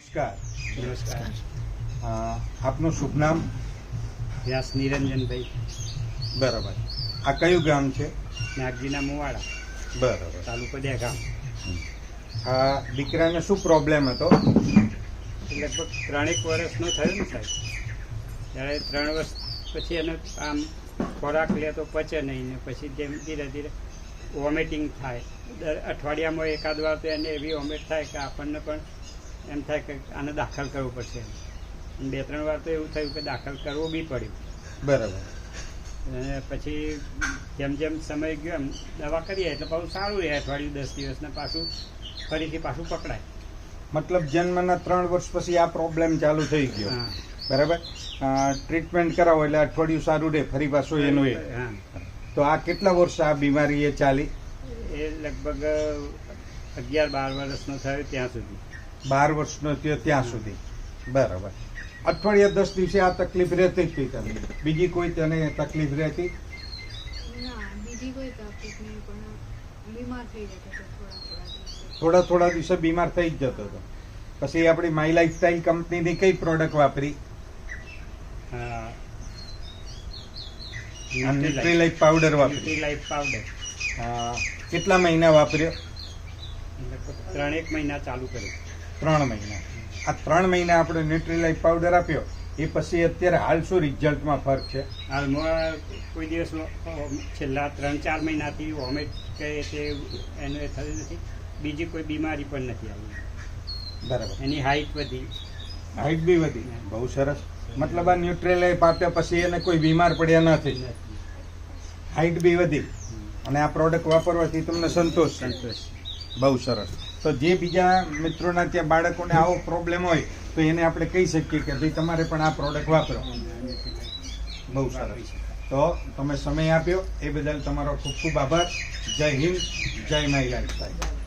નમસ્કાર. નમસ્કાર. આપનું શુભ નામ? વ્યાસ નિરંજનભાઈ. બરાબર. આ કયું ગામ છે? નાગજીના મુવાડા, બરાબર. તાલુકો દહેગામ. આ દીકરાને શું પ્રોબ્લેમ હતો? લગભગ 3 વર્ષનો થયો ને સાહેબ. ત્યારે 3 વર્ષ પછી એને આમ ખોરાક લે તો પચે નહીં ને પછી જેમ ધીરે ધીરે વોમિટિંગ થાય. દર અઠવાડિયામાં એકાદ વાર તો એને એવી વોમિટ થાય કે આપણને પણ એમ થાય કે આને દાખલ કરવું પડશે. 2-3 વાર તો એવું થયું કે દાખલ કરવું બી પડ્યું. બરાબર. અને પછી જેમ જેમ સમય ગયો એમ દવા કરીએ એટલે પાછું સારું રહે. અઠવાડિયું 10 દિવસને ફરીથી પાછું પકડાય. મતલબ જન્મના 3 વર્ષ પછી આ પ્રોબ્લેમ ચાલુ થઈ ગયો. હા. બરાબર. ટ્રીટમેન્ટ કરાવો એટલે અઠવાડિયું સારું રહે, ફરી પાછું એનું એ. હા. તો આ કેટલા વર્ષ આ બીમારી એ ચાલી? એ લગભગ 11-12 વર્ષનો થયો ત્યાં સુધી. 12 વર્ષનો થયો ત્યાં સુધી. બરાબર. અઠવાડિયા 10 દિવસે આ તકલીફ રહેતી જ હતી તમને? બીજી કોઈ તને તકલીફ રહેતી? ના, બીજી કોઈ તકલીફ નહીં, પણ બીમાર થઈ જતો હતો થોડા દિવસે બીમાર થઈ જ જતો હતો. પછી આપણી માય લાઈફસ્ટાઈલ કંપનીની કઈ પ્રોડક્ટ વાપરી? ન્યુટ્રીલાઇફ પાવડર વાપરી. ન્યુટ્રીલાઇફ પાવડર કેટલા મહિના વાપર્યો? લગભગ 3-1 મહિના ચાલુ કર્યું. 3 મહિના. આ 3 મહિના આપણે ન્યુટ્રીલાઇફ પાવડર આપ્યો એ પછી અત્યારે હાલ શું રિઝલ્ટમાં ફરક છે? હાલમાં કોઈ દિવસ છેલ્લા 3-4 મહિનાથી વોમિટ કે તે એનું એ થયું નથી. બીજી કોઈ બીમારી પણ નથી આવી. બરાબર. એની હાઈટ વધી. હાઈટ બી વધી. બહુ સરસ. મતલબ આ ન્યુટ્રીલાઇફ આપ્યા પછી એને કોઈ બીમાર પડ્યા નથી. હાઈટ બી વધી અને આ પ્રોડક્ટ વાપરવાથી તમને સંતોષ છે? બહુ સરસ. તો જે બીજા મિત્રોના ત્યાં બાળકોને આવો પ્રોબ્લેમ હોય તો એને આપણે કહી શકીએ કે ભાઈ તમારે પણ આ પ્રોડક્ટ વાપરો. બહુ સરસ. તો તમે સમય આપ્યો એ બદલ તમારો ખૂબ ખૂબ આભાર. જય હિન્દ, જય માય લાઈફ.